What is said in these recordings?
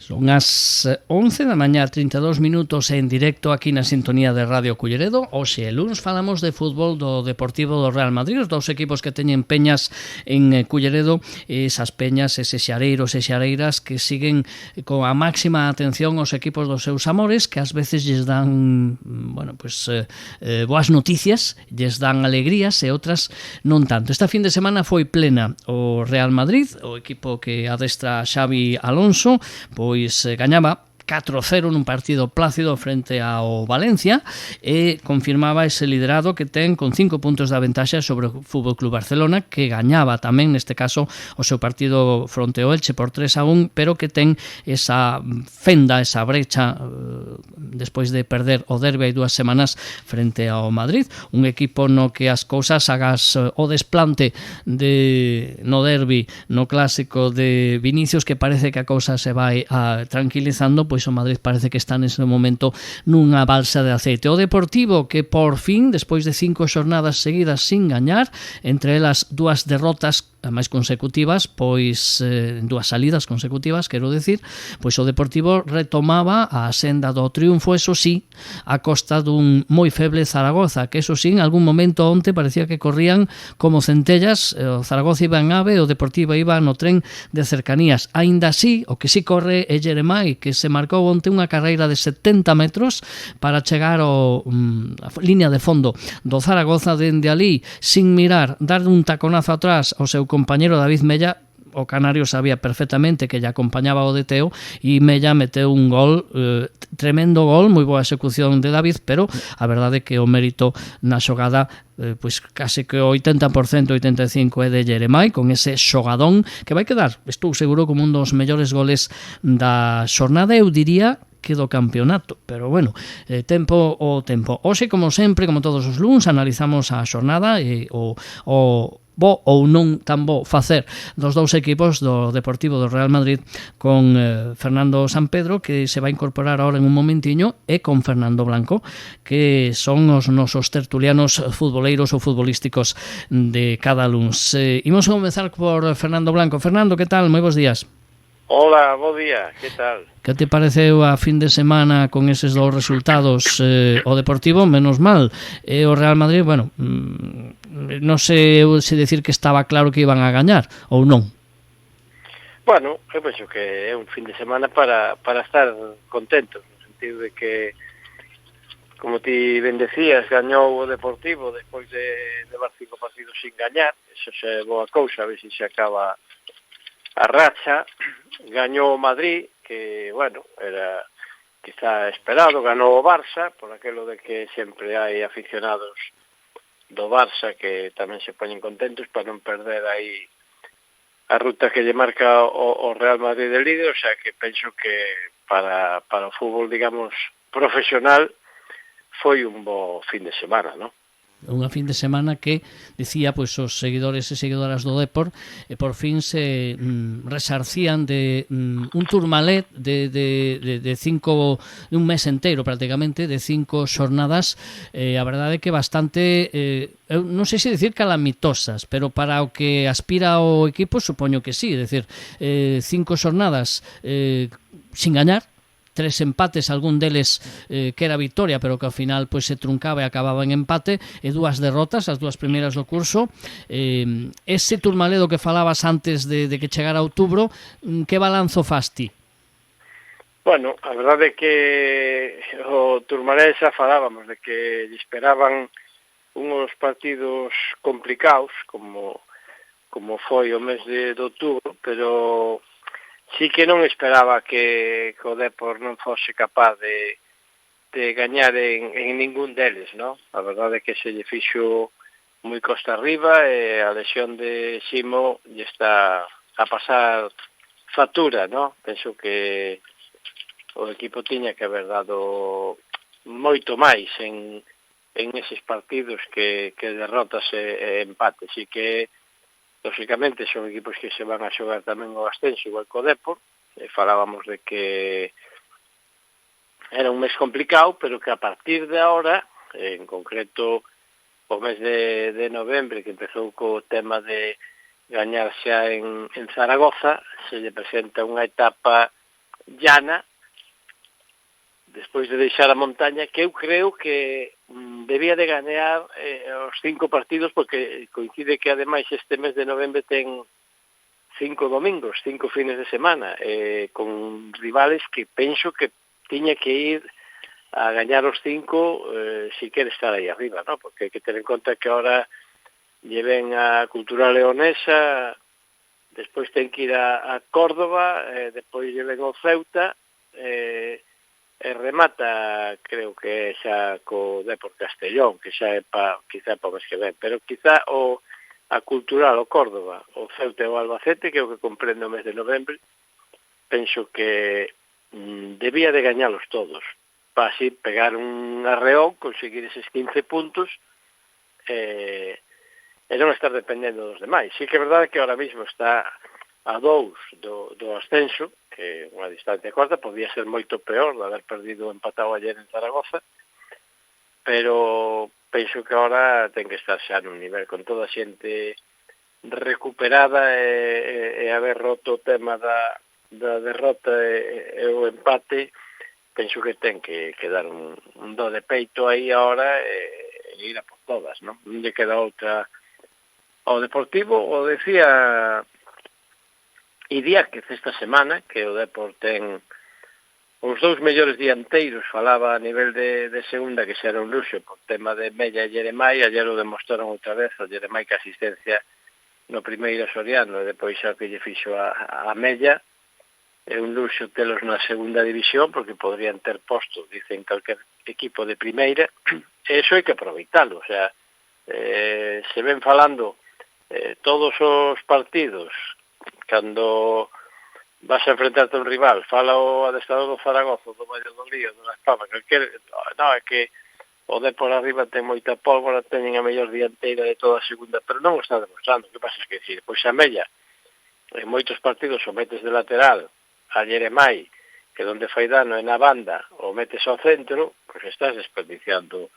Son as 11 da mañá, 32 minutos en directo aquí na sintonía de Radio Culleredo. Hoxe, luns, falamos de fútbol do Deportivo do Real Madrid, os dous equipos que teñen peñas en Culleredo, esas peñas, eses xareiros e xareiras que siguen con a máxima atención aos equipos dos seus amores, que ás veces lles dan, boas noticias, lles dan alegrías e outras non tanto. Esta fin de semana foi plena o Real Madrid, o equipo que adestra Xavi Alonso, pois gañaba 4-0 nun partido plácido frente ao Valencia e confirmaba ese liderado que ten con 5 puntos de ventaxa sobre o Fútbol Club Barcelona, que gañaba tamén neste caso o seu partido fronte ao Elche por 3-1, pero que ten esa fenda, esa brecha despois de perder o derbi hai 2 semanas frente ao Madrid, un equipo no que as cousas hagas o desplante no derbi, no clásico de Vinicius, que parece que a cousa se vai tranquilizando, pois o Madrid parece que está nese momento nunha balsa de aceite. O Deportivo, que por fin, despois de 5 xornadas seguidas sin gañar, entre elas 2 derrotas máis consecutivas, pois 2 salidas consecutivas, quero decir, pois o Deportivo retomaba a senda do triunfo, eso sí, a costa dun moi feble Zaragoza, que eso sí, en algún momento onte parecía que corrían como centellas, o Zaragoza iba en AVE, o Deportivo iba no tren de cercanías. Aínda así, o que sí corre é Jeremai, que se marcou onte unha carreira de 70 metros para chegar a línea de fondo do Zaragoza, dende ali, sin mirar, dar un taconazo atrás ao seu compañero David Mella. O Canario sabía perfectamente que lle acompañaba o de Teo e Mella meteu un gol, tremendo gol, moi boa execución de David, pero a verdade é que o mérito na xogada pois case que o 80%, 85% é de Jeremai, con ese xogadón que vai quedar, estou seguro, como un dos mellores goles da xornada, eu diría que do campeonato, pero bueno, tempo o tempo. Hoxe, como sempre, como todos os luns, analizamos a xornada e o bo ou non tan bo facer dos dous equipos do Deportivo do Real Madrid, con Fernando Sampedro, que se vai incorporar ahora en un momentiño, e con Fernando Blanco, que son os nosos tertulianos futboleiros ou futbolísticos de cada luns. Imos a comenzar por Fernando Blanco. Fernando, que tal? Moi bons días. Hola, bo día, que tal? Que te pareceu a fin de semana con eses dous resultados? O Deportivo, menos mal, e o Real Madrid, bueno, non sei se decir que estaba claro que iban a gañar ou non. Bueno, eu penso que é un fin de semana para estar contentos, no sentido de que, como ti ben decías, gañou o Deportivo despois de levar 5 partidos sin gañar, eso xa é boa cousa, a ver se se acaba a racha. Gañou o Madrid, que, bueno, era quizá esperado, ganou o Barça, por aquelo de que sempre hai aficionados do Barça que tamén se poñen contentos para non perder aí a ruta que lle marca o Real Madrid de líder, o sea que penso que para o fútbol, digamos, profesional foi un bo fin de semana, non? Unha fin de semana que, dicía, pois os seguidores e seguidoras do Depor por fin se resarcían de un turmalet de un mes inteiro prácticamente, de 5 xornadas, a verdade é que bastante, eu non sei se decir calamitosas, pero para o que aspira o equipo supoño que sí, é dicir, 5 xornadas sin gañar, 3 empates, algún deles que era victoria, pero que ao final pois se truncaba e acababa en empate, e 2 derrotas, as 2 primeiras do curso. Ese turmaledo que falabas antes de que chegara outubro, que balanzo fas ti? Bueno, a verdade é que o turmalé xa falábamos de que esperaban uns partidos complicados, como foi o mes de outubro, pero sí que non esperaba que o Depor non fose capaz de gañar en ningún deles, ¿no? A verdade é que se lle fixo moi costa arriba e a lesión de Simo lle está a pasar factura, ¿no? Penso que o equipo tiña que haber dado moito máis en eses partidos que derrotas e empates, e que lógicamente son equipos que se van a xogar tamén o ascenso, igual que o Depor. Falábamos de que era un mes complicado, pero que a partir de ahora, en concreto o mes de novembro, que empezou co tema de gañar xa en Zaragoza, se lle presenta unha etapa llana, despois de deixar a montaña, que eu creo que debía de ganear os 5 partidos, porque coincide que ademais este mes de novembro ten 5 domingos, 5 fines de semana, con rivales que penso que tiña que ir a gañar os 5 si quere estar aí arriba, ¿no? Porque hai que ter en conta que ahora lleven a Cultural Leonesa, despois ten que ir a Córdoba, despois lleven o Ceuta, e remata, creo que xa co Depor Castellón, que xa é quizá para o mes que ven, pero quizá a Cultural, o Córdoba, o Ceuta e o Albacete, que é o que comprende o mes de novembro, penso que debía de gañalos todos, para así pegar un arreón, conseguir eses 15 puntos, e non estar dependendo dos demais. Sí que é verdade que ahora mismo está a 2 do ascenso, que é unha distancia corta, podía ser moito peor de haber perdido o empatado ayer en Zaragoza, pero penso que ahora ten que estar xa nun nivel con toda a xente recuperada e haber roto o tema da derrota e o empate. Penso que ten que dar un do de peito aí ahora e ir a por todas, non? Non lle queda outra ao Deportivo. O decía Idiáquez esta semana, que o Depor ten os 2 mellores dianteiros, falaba a nivel de segunda, que xa era un luxo por tema de Mella e Jeremai. Ayer o demostraron outra vez, o Jeremai que asistencia no primeiro Soriano, e depois xa que lle fixo a Mella. É un luxo telos na segunda división, porque podrían ter posto, dicen, calquer equipo de primeira, e iso hai que aproveitalo. O sea, se ven falando todos os partidos, cando vas a enfrentarte a un rival, fala o adestrador do Zaragoza, do Valladolid, do Las Palmas, calquer... No, é que o Depor arriba ten moita pólvora, teñen a mellor dianteira de toda a segunda, pero non o está demostrando. Que pasa que decir, pois a Mella, en moitos partidos o metes de lateral, a Jeremai, que donde fai dano é na banda, o metes ao centro, pois estás desperdiciando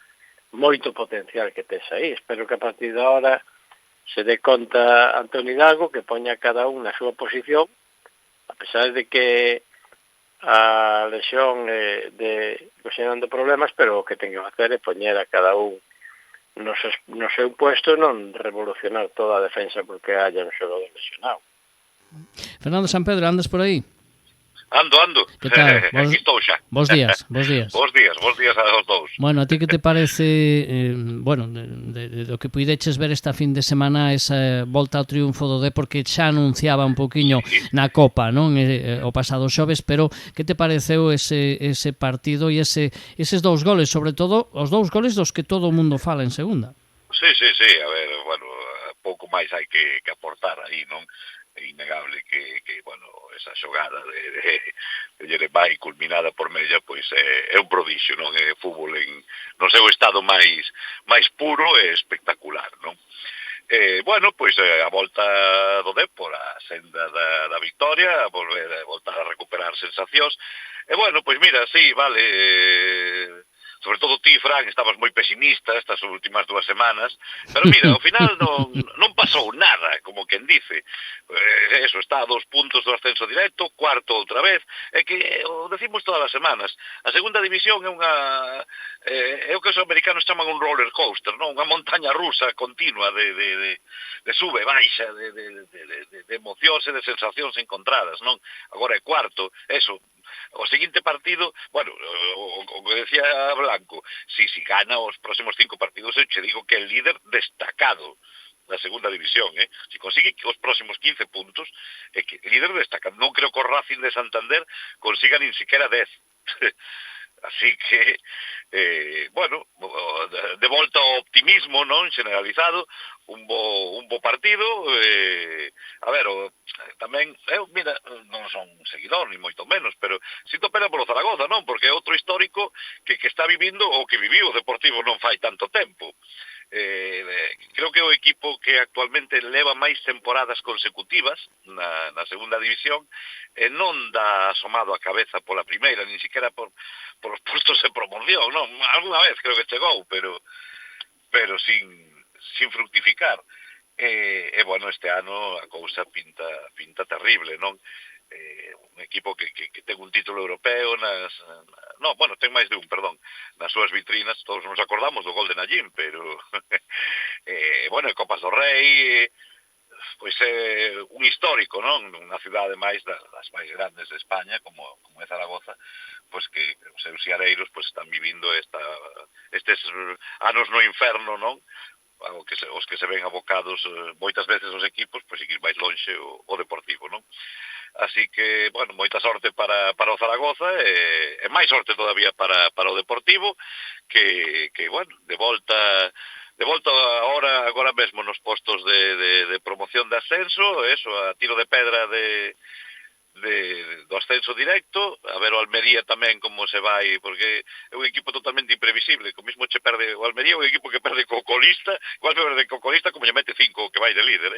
moito potencial que tes aí. Espero que a partir de ahora se dé conta Antonio Hidalgo, que poña cada un na súa posición, a pesar de que a lesión de ocasionando problemas, pero o que ten que facer é poñer a cada un no seu puesto, non revolucionar toda a defensa porque haya un xogador lesionado. Fernando Sampedro, andas por aí? Ando. Que tal? Aquí estou xa. Bos días. Bos días aos dous. Bueno, a ti que te parece, do que puideches ver esta fin de semana esa volta ao triunfo do Depor, que xa anunciaba un poquinho na Copa, non? O pasado xoves, pero que te pareceu ese partido e eses 2 goles, sobre todo os 2 goles dos que todo o mundo fala en segunda? Sí, a ver, bueno, pouco máis hai que aportar aí, non? É innegable que bueno, esa xogada de Jeremai culminada por Mella, pois é un prodixio, non? É fútbol no seu estado máis puro e espectacular, non? Bueno, pois a volta do Depor, a senda da victoria, voltar a recuperar sensacións. E bueno, pois mira, sí, vale... Sobre todo ti, Fran, estabas moi pesimista estas últimas 2 semanas, pero mira, ao final non pasou nada, como quen dice. Eso, está a 2 puntos do ascenso directo, cuarto outra vez, é que o decimos todas as semanas. A segunda división é o que os americanos chaman un roller coaster, non? Unha montaña rusa continua de sube e baixa, de emocións e de sensacións encontradas, non? Agora é cuarto, eso. O seguinte partido, bueno, o que decía Blanco, si gana os próximos 5 partidos, eu che digo que é el líder destacado da segunda división, Si consigue os próximos 15 puntos, é que líder destacado. Non creo que o Racing de Santander consiga nin siquiera 10. Así que, bueno, de volta ao optimismo, non, generalizado, un bo partido. A ver, tamén, mira, non son seguidor, ni moito menos, pero sinto pena polo Zaragoza, non? Porque é outro histórico que está vivindo o que viviu o Deportivo non fai tanto tempo. Creo que é o equipo que actualmente leva máis temporadas consecutivas na segunda división e non dá asomado a cabeza pola primeira, nin siquiera por os postos de promoción, non? Alguna vez creo que chegou, pero sin fructificar. E bueno, este ano a cousa pinta terrible, non? un equipo que ten un título europeo ten máis de un, perdón, nas súas vitrinas. Todos nos acordamos do gol de Nayim, pero Copas do Rei, pois é un histórico, non? Unha cidade máis das máis grandes de España, como é Zaragoza, pois que os seus siareiros pois están vivindo estes anos no inferno, non? Os que se ven abocados moitas veces os equipos, pois seguir máis lonxe o Deportivo, non? Así que, moita sorte para o Zaragoza e máis sorte todavía para o Deportivo, que de volta agora mesmo nos postos de promoción de ascenso, eso, a tiro de pedra do ascenso directo, a ver o Almería tamén como se vai, porque é un equipo totalmente imprevisible, que mesmo che perde o Almería, é un equipo que perde co colista, igual perde co colista como lle mete 5 que vai de líder,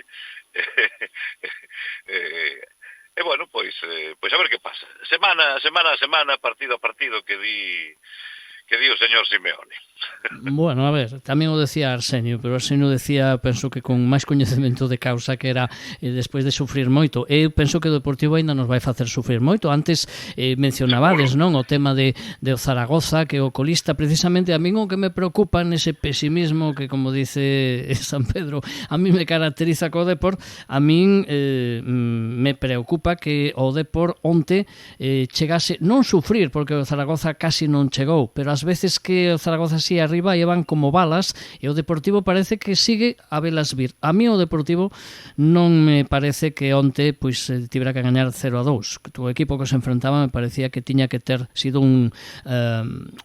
pois a ver que pasa. Semana a semana, partido a partido que di o señor Simeone. Bueno, a ver, tamén o decía Arsenio, pero Arsenio decía, penso que con máis coñecemento de causa, que era despois de sufrir moito. Eu penso que o Deportivo aínda nos vai facer sufrir moito. Antes mencionabades, non, o tema de o Zaragoza, que o colista, precisamente a min o que me preocupa nese pesimismo que, como dice San Pedro, a min me caracteriza co Depor, a min me preocupa que o Depor onte chegase, non sufrir, porque o Zaragoza casi non chegou, pero ás veces que o Zaragoza así arriba e van como balas e o Deportivo parece que sigue a velas vir. A mí o Deportivo non me parece que onte pois tivera que gañar 0-2. O equipo que se enfrentaba me parecía que tiña que ter sido un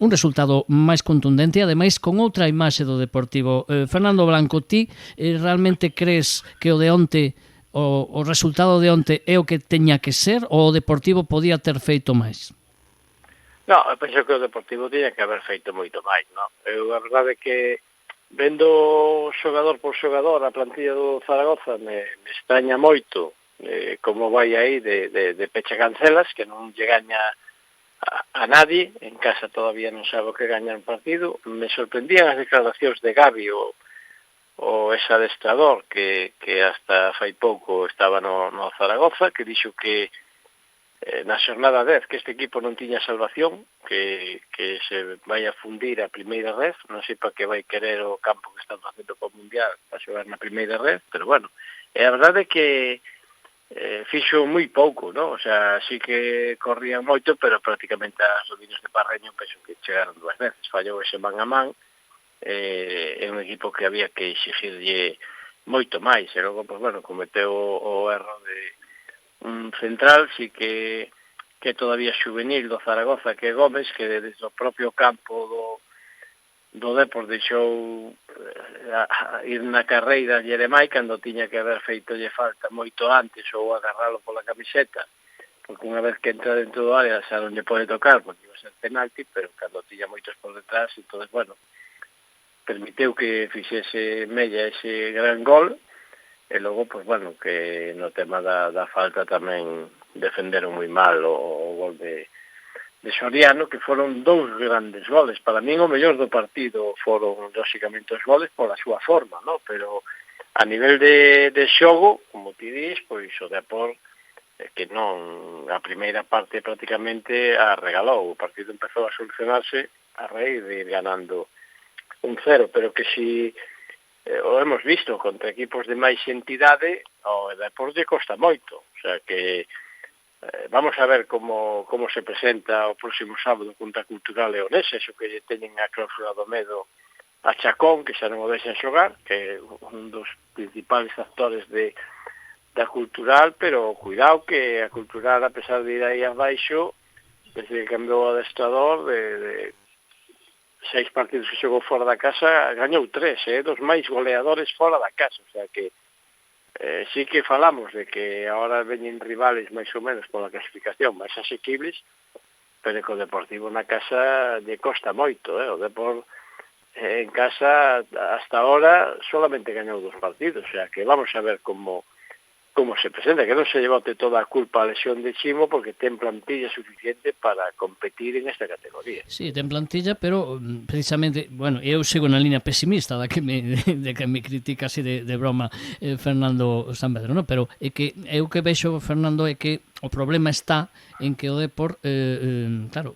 resultado máis contundente e ademais con outra imaxe do Deportivo. Fernando Blanco, ti realmente crees que o de onte o resultado de onte é o que teña que ser ou o Deportivo podía ter feito máis? No, eu penso que o Deportivo tiña que haber feito moito máis, non? A verdade é que vendo xogador por xogador a plantilla do Zaragoza me extraña moito como vai aí de pecha cancelas, que non lle gaña a nadie, en casa todavía non sabe o que gaña un partido. Me sorprendían as declaracións de Gavi, o ese adestrador que hasta fai pouco estaba no Zaragoza, que dixo que na xornada 10 que este equipo non tiña salvación, que se vai a fundir a primeira red, non sei para que vai querer o campo que están facendo para o Mundial para xogar na primeira red, pero bueno, a verdade é que fixo moi pouco, non? O sea, sí que corrían moito, pero prácticamente as rodinas de Parreño penso que chegaron 2 veces, fallou ese man a man, é un equipo que había que exigirlle moito máis, e logo, pues, bueno, cometeu o erro de un central, sí que todavía juvenil do Zaragoza, que é Gómez, que desde o propio campo do Depor deixou ir na carreira Jeremai cando tiña que haber feitolle falta moito antes ou agarralo pola camiseta, porque unha vez que entra dentro do área xa non lle pode tocar porque iba a ser penalti, pero cando tiña moitos por detrás, entón, bueno, permiteu que fixese Mella ese gran gol. E logo, pues, bueno, que no tema da falta tamén defenderon moi mal o gol de Soriano, que foron 2 grandes goles. Para min o mellor do partido foron, lóxicamente, os goles pola súa forma, ¿no? Pero a nivel de xogo, como ti dis, pois o Depor que non, a primeira parte prácticamente a regalou. O partido empezou a solucionarse a raíz de ir ganando 1-0, pero que si o hemos visto contra equipos de máis entidade, o Deporte costa moito. O sea que vamos a ver como se presenta o próximo sábado contra a Cultural Leonesa, eso que teñen a cláusula do medo a Chacón, que xa non o deixan xogar, que é un dos principales actores da Cultural, pero cuidado que a Cultural, a pesar de ir aí abaixo, desde que cambiou o adestrador, de 6 partidos que xogou fora da casa, gañou 3, dos máis goleadores fora da casa, o sea que sí que falamos de que ahora veñen rivales máis ou menos pola clasificación máis asequibles, pero que o Deportivo na casa lle costa moito, o Depor en casa hasta ahora solamente gañou 2 partidos, o sea que vamos a ver como se presenta, que non se llevote toda a culpa a lesión de Chimo, porque ten plantilla suficiente para competir en esta categoría. Sí, ten plantilla, pero precisamente, bueno, eu sigo na línea pesimista de que me critica así de broma Fernando San Pedro, ¿no? Pero é que eu que vexo, Fernando, é que O problema está en que o Depor, claro,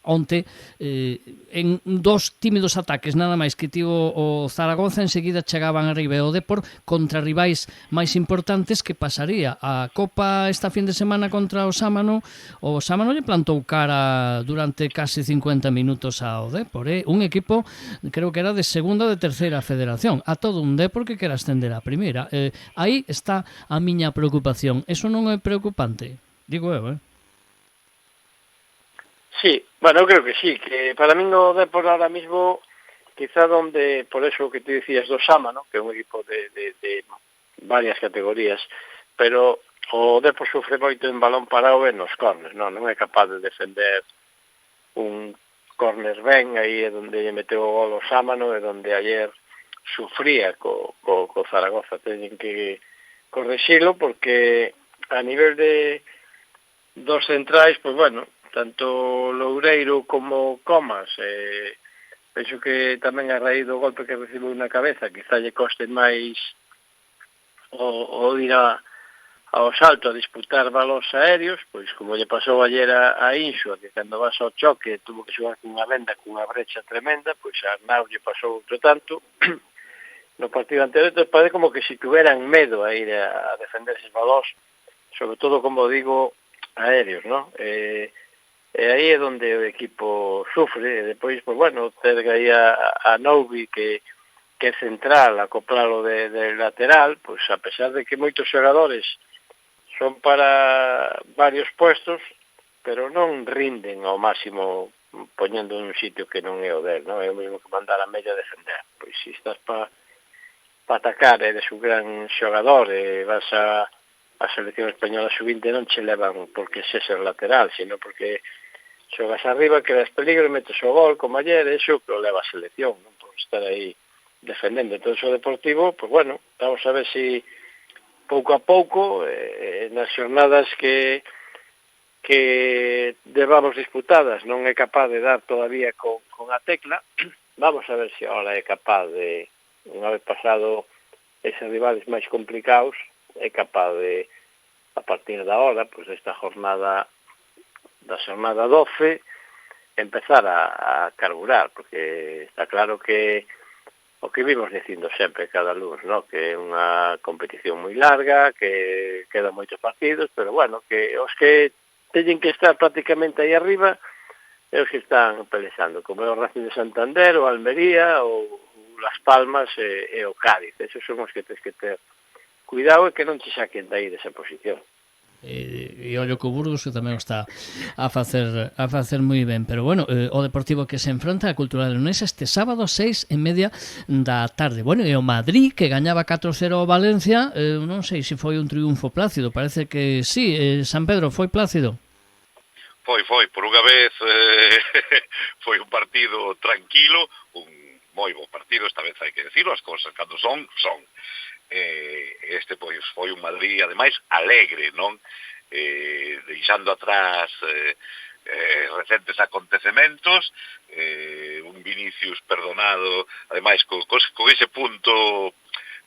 onte, en dos tímidos ataques nada máis que tivo o Zaragoza, enseguida chegaban arriba, e o Depor contra rivais máis importantes que pasaría. A Copa esta fin de semana contra o Sámano lle plantou cara durante casi 50 minutos ao Depor, un equipo, creo que era de segunda ou de terceira federación, a todo un Depor que quera ascender a primeira. Aí está a miña preocupación. Eso non é preocupante? Digo eu, Sí, bueno, eu creo que sí, que para min o Depor ahora mismo, quizá donde, por eso que te dicías do Sama, ¿no? Que é un equipo de varias categorías, pero o Depor sufre moito en balón parado e nos corners, non é capaz de defender un corner ben, aí é onde lle meteu o gol o Sámano, e onde ayer sufría co Zaragoza. Teñen que correxilo, porque a nivel dos centrais, pois bueno, tanto Loureiro como Comas, penso que tamén a raíz do golpe que recibiu na cabeza, quizá lle coste máis o ir ao salto a disputar balóns aéreos, pois como lle pasou ayer a Insua, que cando vas ao choque tuvo que xogar cunha venda, cunha brecha tremenda, pois a Arnau lle pasou outro tanto no partido anterior. Entón parece como que si tuveran medo a ir a defender eses balóns, sobre todo, como digo, aéreos, ¿no? E aí é onde o equipo sufre, e depois, pues bueno, ter aí a Noubi que é central, acoplalo de lateral, pues a pesar de que moitos xogadores son para varios puestos, pero non rinden ao máximo poñendo un sitio que non é o del, ¿no? É o mesmo que mandar a media defender. Pois se estás para atacar, eres un gran xogador e vas a selección española sub-20, non che levan porque se ser lateral, sino porque xogas arriba, que das peligro, metes o gol, como ayer, eso que o leva a selección, non por estar aí defendendo. Entón, o Deportivo, pues bueno, vamos a ver si pouco a pouco, nas xornadas que debamos disputadas, non é capaz de dar todavía con a tecla. Vamos a ver se ahora é capaz de, unha vez pasado eses rivales máis complicados, é capaz de, a partir da hora, pues esta jornada, da xornada 12, empezar a carburar, porque está claro que o que vimos dicindo sempre cada lunes, ¿no? Que é unha competición moi larga, que quedan moitos partidos, pero bueno, que os que teñen que estar prácticamente aí arriba é os que están pelexando, como é o Racing de Santander, o Almería, ou Las Palmas e o Cádiz. Esos son os que tens que ter cuidado e que non te saquen dai desa posición. E ollo co Burgos, que tamén está a facer moi ben, pero bueno, o Deportivo que se enfronta a Cultural Leonesa este sábado 6:30 da tarde. Bueno, e o Madrid que gañaba 4-0 ao Valencia, non sei se foi un triunfo plácido, parece que sí. San Pedro, foi plácido? Foi, por unha vez foi un partido tranquilo, un moi bo partido, esta vez hai que decirlo, as cousas cando son. Este pois foi un Madrid ademais alegre, non? Deixando atrás recentes acontecementos, un Vinicius perdonado, ademais con ese punto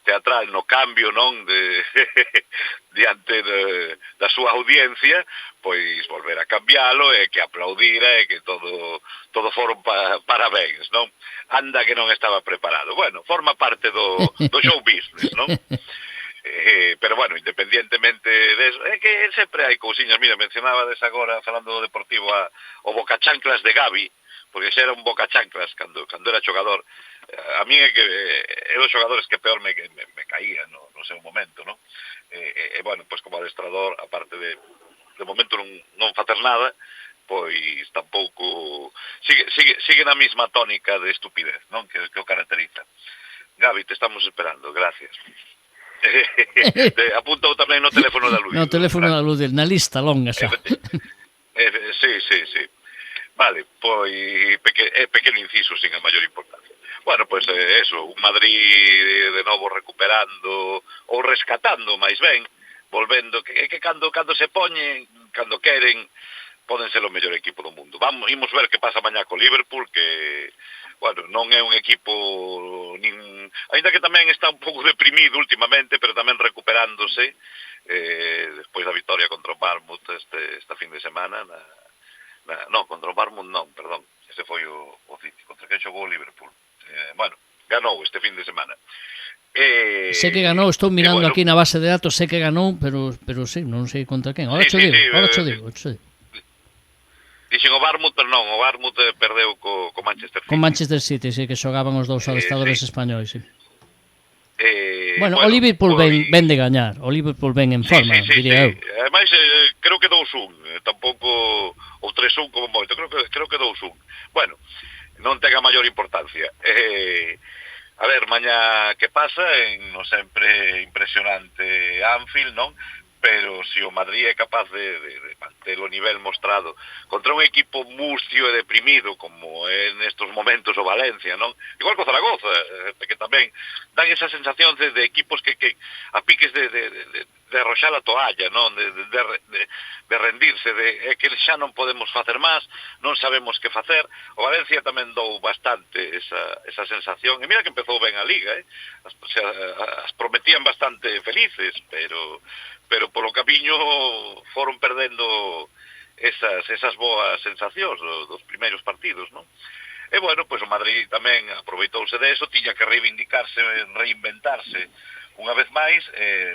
teatral no cambio, non, diante da súa audiencia, pois volver a cambialo e que aplaudira e que todo foron parabéns, non? Anda que non estaba preparado. Bueno, forma parte do show business, non? Pero bueno, independientemente deso, é que sempre hai cousiñas. Mira, mencionabades agora, falando do Deportivo, o bocachanclas de Gavi, porque xa era un bocachanclas cando era xogador. A mí é que é dos xogadores que peor me caía no seu momento, non? E bueno, pois como adestrador, aparte de momento non facer nada, pois tampouco sigue na mesma tónica de estupidez, non? Que o caracteriza. Gavi, te estamos esperando, gracias. Apuntou tamén no teléfono da Luz. No teléfono da Luz, na lista longa xa. Sí. Vale, pois pequeno inciso sin a maior importancia. Bueno, pois eso, un Madrid de novo recuperando ou rescatando máis ben, volvendo que cando se poñen, cando queren, poden ser o mellor equipo do mundo. Imos ver que pasa mañá co Liverpool, que bueno, non é un equipo aínda que tamén está un pouco deprimido últimamente, pero tamén recuperándose, despois da victoria contra o Bournemouth esta fin de semana, contra o Bournemouth non, perdón, ese foi o City, contra quen xogou o Liverpool. Bueno, ganou este fin de semana. Sei que ganou, estou mirando aquí na base de datos, sei que ganou, pero sí, non sei contra quen. Ahora cho digo. Dixen o Bournemouth, pero non, o Bournemouth perdeu co Manchester City. Con Manchester City, sí, que xogaban os dous adestradores españois, sí. Bueno, o Liverpool ven de gañar, o Liverpool ven en forma, diría eu. Ademais, creo que 2-1, tampouco ou 3-1 como moito, creo que 2-1. Bueno, non ten a maior importancia. A ver, mañá que pasa en no sempre impresionante Anfield, non? Pero se o Madrid é capaz de manter o nivel mostrado contra un equipo mustio e deprimido como é nestos momentos o Valencia, non? Igual co Zaragoza, que tamén dan esa sensación de equipos que a piques de arroxar a toalla, non? De rendirse, que xa non podemos facer máis, non sabemos que facer. O Valencia tamén dou bastante esa sensación, e mira que empezou ben a Liga, as prometían bastante felices, pero polo camiño foron perdendo esas boas sensacións dos primeiros partidos, non? E bueno, pois o Madrid tamén aproveitouse deso, tiña que reivindicarse, reinventarse unha vez máis,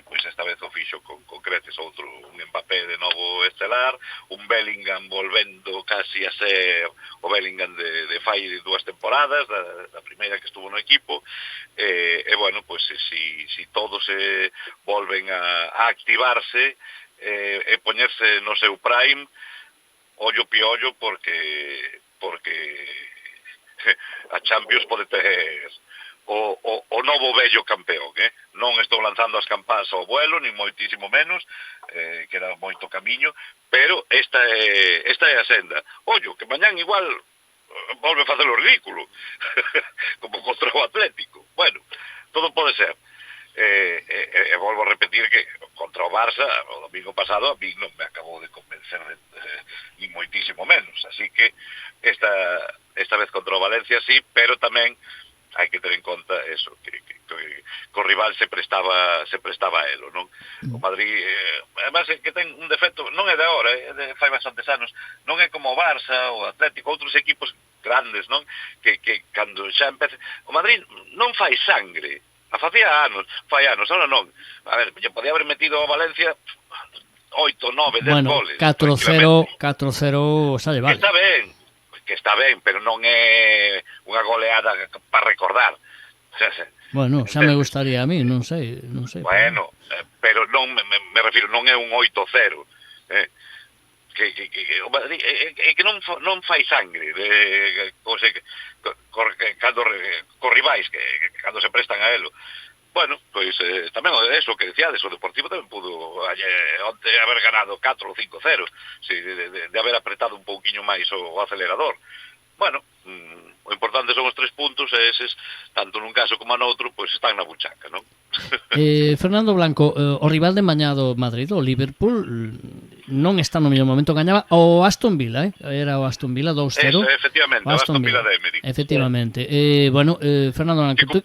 pois esta vez o fixo con creces un Mbappé de novo estelar, un Bellingham volvendo casi a ser o Bellingham de fai 2 temporadas, da primeira que estuvo no equipo, e bueno, pois si todos volven a activarse e poñerse no seu prime, ollo piollo, porque a Champions pode ter o novo vello campeón, non estou lanzando as campás ao vuelo, nin moitísimo menos, queda moito camiño, pero esta é a senda. Ollo, que mañán igual volve a facer o ridículo, como contra o Atlético. Bueno, todo pode ser. E volvo a repetir que contra o Barça, o domingo pasado, a mí non me acabou de convencer ni moitísimo menos, así que esta vez contra o Valencia sí, pero tamén hai que ter en conta eso, que o rival se prestaba a elo, non? O Madrid, además que ten un defecto, non é de agora, fai bastantes anos, non é como o Barça, o Atlético, outros equipos grandes, non? Que cando xa empece, o Madrid non fai sangre, fai anos, ahora non. A ver, lle podía haber metido a Valencia 8, 9, 10 goles. 4-0, xa lle vale. Que está ben, pero non é unha goleada para recordar. Bueno, xa me gustaría a mí, non sei. Bueno, pero non me refiro, non é un 8-0. Que non fai sangre co rivais que cando se prestan a elo. Bueno, pois tamén eso que decíades, o Deportivo tamén pudo onte haber ganado 4 ou 5-0, de haber apretado un pouquiño máis o acelerador. Bueno, o importante son os 3 puntos, e eses, tanto nun caso como noutro, pois están na buchaca, non? Fernando Blanco, o rival de mañá do Madrid, o Liverpool, non está no mellor momento, gañaba o Aston Villa, era o Aston Villa 2-0. Efectivamente, o Aston Villa de Emery. Efectivamente. Bueno, Fernando Blanco, que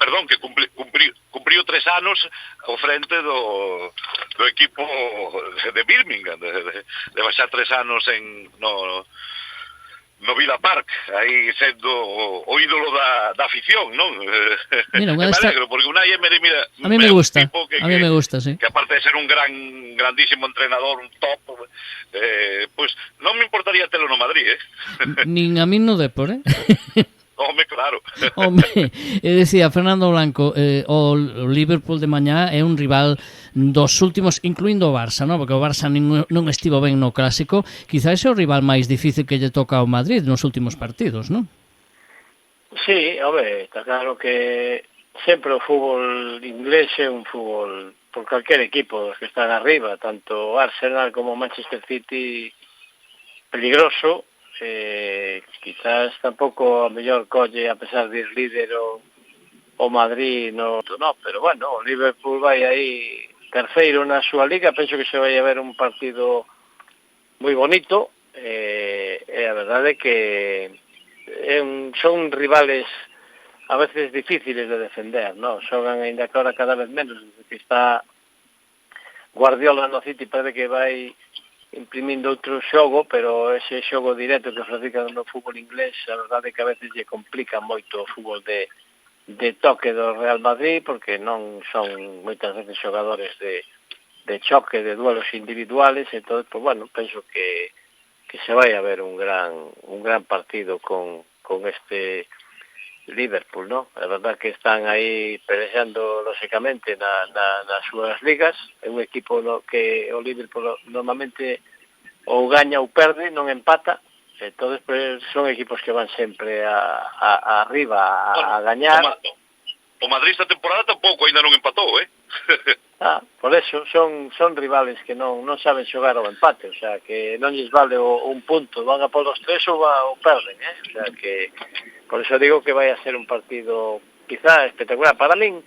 cumpriu 3 anos ao frente do equipo de Birmingham, de baixar 3 anos no Villa Park, aí sendo o ídolo da afición, non? Mira, me alegro, porque Unai Emery, mira, a mí me gusta, sí. Que aparte de ser un grandísimo entrenador, un top, pois non me importaría telo no Madrid, Nin a mí no Depor, Home, claro. Home, decía Fernando Blanco, o Liverpool de mañá é un rival dos últimos, incluindo o Barça, non? Porque o Barça non estivo ben no clásico. Quizá ese é o rival máis difícil que lle toca ao Madrid nos últimos partidos, non? Sí, home, está claro que sempre o fútbol inglés é un fútbol por calquer equipo dos que están arriba, tanto Arsenal como Manchester City, peligroso. Quizás tampouco a mellor colle, a pesar de ir líder o Madrid, no, pero bueno, o Liverpool vai aí terceiro na súa liga, penso que se vai a ver un partido moi bonito, e a verdade é que son rivales a veces difíciles de defender, non? Xogan ainda que ahora cada vez menos, desde que está Guardiola no City parece que vai imprimindo outro xogo, pero ese xogo directo que practican no fútbol inglés, a verdade é que a veces lle complica moito o fútbol de toque do Real Madrid, porque non son moitas veces xogadores de choque, de duelos individuales, entón, pues, bueno, penso que se vai a ver un gran partido con este Liverpool, ¿no? A verdad que están aí pelexando lógicamente nas súas ligas, é un equipo que o Liverpool normalmente ou gaña ou perde, non empata. Entonces, pues, son equipos que van sempre arriba a gañar. O Madrid esta temporada tampouco ainda non empatou, Por eso son rivales que non saben xogar ao empate, o sea, que non lles vale un punto, van a polos tres ou perden, o sea, que por eso digo que vai a ser un partido quizá espectacular. Para min,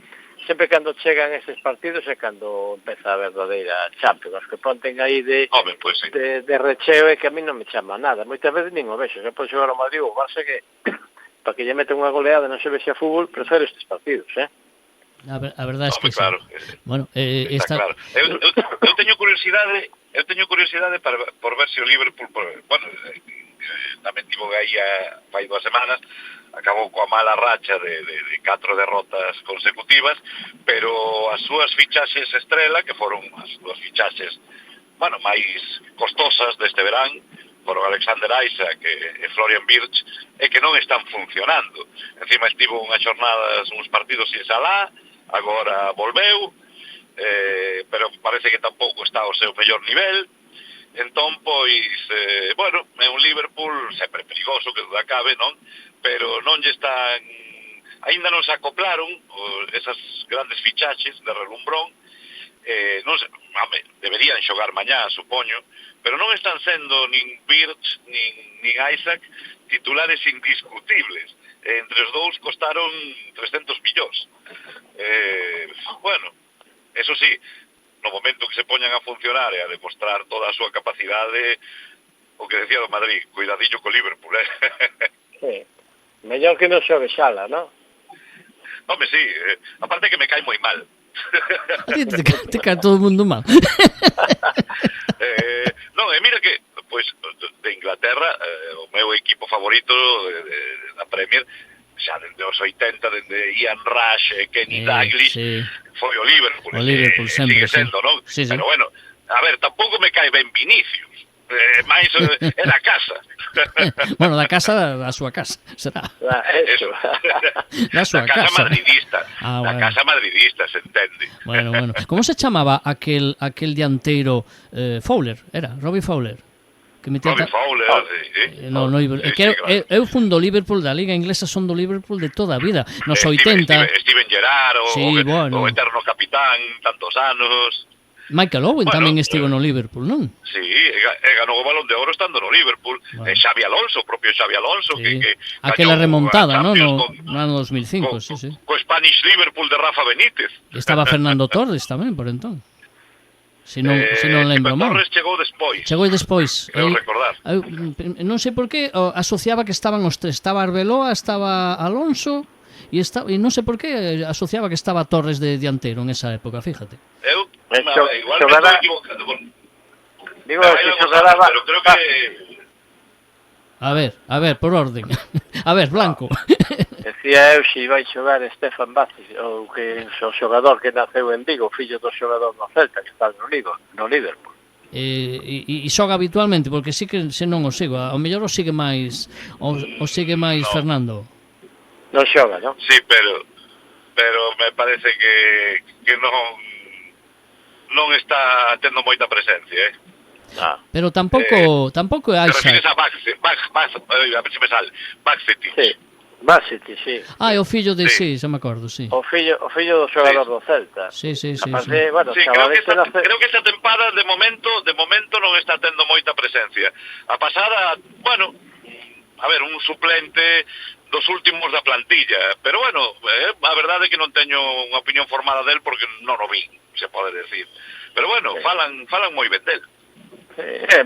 sempre cando chegan estes partidos é cando empeza a verdadeira Champions, que ponten aí de recheo, é que a mí non me chama nada, moitas veces nin o vexo, se pode xogar ao Madrid ou Barça que para que lle meten unha goleada non se vexe a fútbol, prefiro estes partidos, A verdade é que claro. Bueno, está claro. Eu teño curiosidade por ver se o Liverpool, bueno, tamén tivo aí fai 2 semanas, acabou coa mala racha de 4 derrotas consecutivas, pero as súas fichaxes estrela, que foron as súas fichaxes, bueno, máis costosas deste verán, foron Alexander Isak e Florian Wirtz, e que non están funcionando. Encima estivo uns partidos sin Salah, agora volveu, pero parece que tampouco está ao seu mellor nivel. Entón, pois, bueno, é un Liverpool sempre perigoso, que duda cabe, non? Pero non lle están... Ainda non se acoplaron esas grandes fichaxes de relumbrón. Non sei, deberían xogar mañá, supoño, pero non están sendo nin Wirtz nin Isak titulares indiscutibles. Entre os dous costaron 300 millóns. Bueno, eso sí, no momento que se poñan a funcionar e a demostrar toda a súa capacidade, o que decía do Madrid, cuidadillo co Liverpool, Sí, mellor que non xogue Xala, non? Home, sí, aparte que me cae moi mal. Te cae todo o mundo mal. Non, mira que, pois, de Inglaterra, o meu equipo favorito da Premier, xa dende os 80, dende Ian Rush, Kenny Dalglish, foi o Liverpool. O Liverpool sempre, sigue sendo, non? Sí. Pero bueno, a ver, tampouco me cae ben Vinicius. Mais é da casa. Bueno, da casa, da súa casa, será. Eso. Da súa casa. casa. Madridista. Da casa madridista, se entende. Bueno. Como se chamaba aquel dianteiro Fowler? Era Robbie Fowler. Robbie Fowler, sí. Eu fun do Liverpool da Liga Inglesa, son do Liverpool de toda a vida. Nos 80. Steven Gerrard, o eterno capitán, tantos anos. Michael Owen tamén estivo no Liverpool, non? Sí, ganou o Balón de Oro estando no Liverpool. Xavi Alonso, o propio Xavi Alonso, sí. que aquela remontada, non? No ano 2005, sí. Co Spanish Liverpool de Rafa Benítez. Estaba Fernando Torres tamén, por entón. Se non lembro mal. Torres chegou despois. Creo recordar. Non sei por que asociaba que estaban os tres. Estaba Arbeloa, estaba Alonso... E non sei por que asociaba que estaba Torres de dianteiro en esa época, fíjate. Igual me estou equivocando. Digo, que xogará... Pero creo que... A ver, por orden. A ver, Blanco. Decía eu se vai xogar Stefan Bacis, o xogador que naceu en Vigo, fillo do xogador no Celta, que está no Liverpool. E xoga habitualmente, porque sí que se non o sigo. Ao mellor o sigue máis Fernando. Non xoga, non? Sí, pero me parece que non está tendo moita presencia, Pero tampouco é Aixa. Te refires a a ver se me sale, Bacetic. Sí, Bacetic, sí. O fillo de sí, xa me acordo, sí. O fillo do xogador do Celta. Sí. Aparte, bueno, creo que esta tempada de momento non está tendo moita presencia. A pasada, bueno, a ver, un suplente dos últimos da plantilla, pero bueno, a verdade é que non teño unha opinión formada del porque non o vi, se pode decir. Pero bueno, falan moi ben del.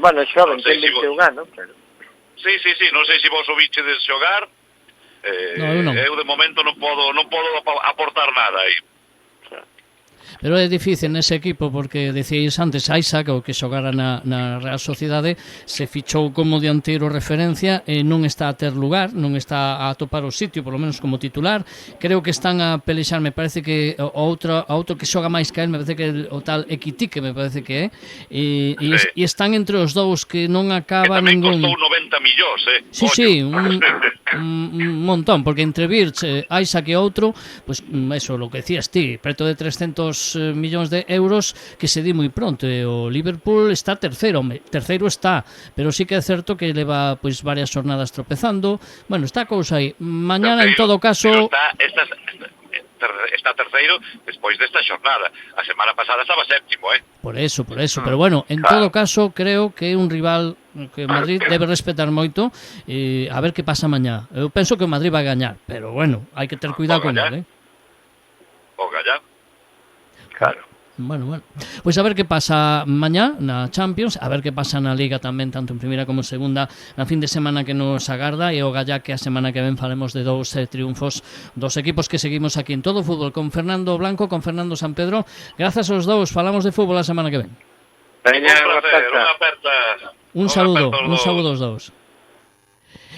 Bueno, xoven, ten 21 anos, pero... Sí, non sei se vos o bichedes xogar. Eu non. Eu de momento non podo aportar nada aí. Pero é difícil nese equipo porque decíais antes Isaac, o que xogara na Real Sociedade, se fichou como dianteiro referencia e non está a ter lugar, non está a topar o sitio, polo menos como titular. Creo que están a pelexar, me parece que o outro que xoga máis que él, me parece que o tal Equitique, me parece que é, e están entre os dous que non acaba que ningún... costou 90 millóns, Sí, un montón, porque entre Birch, Isaac e outro, pues eso, lo que decías ti, preto de 300 millóns de euros, que se di moi pronto. O Liverpool está terceiro está, pero sí que é certo que leva pois varias jornadas tropezando. Bueno, está a cousa aí. Mañana, en todo caso... Está terceiro despois desta xornada. A semana pasada estaba séptimo, Por eso, pero bueno, en todo caso creo que é un rival que Madrid debe respetar moito, a ver que pasa mañá. Eu penso que o Madrid vai gañar, pero bueno, hai que ter cuidado con ele, O gañar. Claro. Bueno. Pois a ver que pasa mañá na Champions, a ver que pasa na Liga tamén, tanto en primeira como en segunda, na fin de semana que nos agarda, e o galla que a semana que ven falemos de dous triunfos dos equipos que seguimos aquí en Todo Fútbol, con Fernando Blanco, con Fernando San Pedro. Grazas aos dous, falamos de fútbol a semana que ven. Un placer, unha aperta. Un saúdo aos dous.